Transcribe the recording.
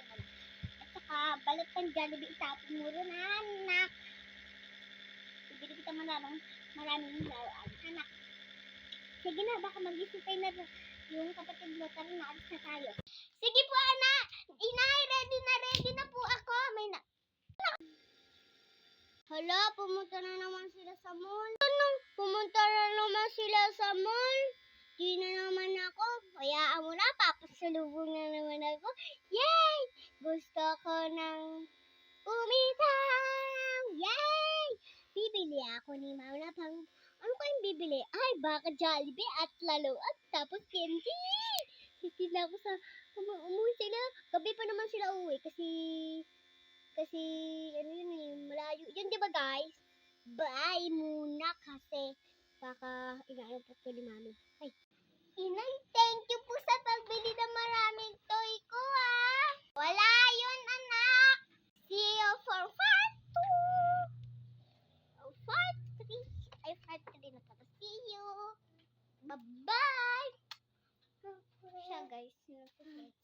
pagkain mo na. At saka, balat kang Jollibee, itapon mo rin, anak. Bibili kita maraming laruan, anak. Sige na, baka mag-isipay na yung kapatid mo, tara na, alis na tayo. Sige po, anak. Inay, ready na po ako. Hala, pumunta na naman sila sa mall. Pumunta na naman sila sa mall. Di na naman ako. Hayaan mo na, papasalubong na naman ako. Yay! Gusto ko ng umitaw. Yay! Bibili ako ni Mama pang... Ano kayong bibili? Ay, baka Jollibee at laluan. Tapos candy. Titignan ako sa... Umuwi sila. Gabi pa naman sila uwi kasi ano yun eh, malayo. Yun, di ba guys? Bye muna kasi baka inaano po ko ni Mami. Ay, Inay, thank you po sa pagbili ng maraming toy ko ah. Wala yun, anak. See you for part 2. Part 3. Ay, part 3 na pala. See you. Bye-bye. Siya guys. Bye-bye.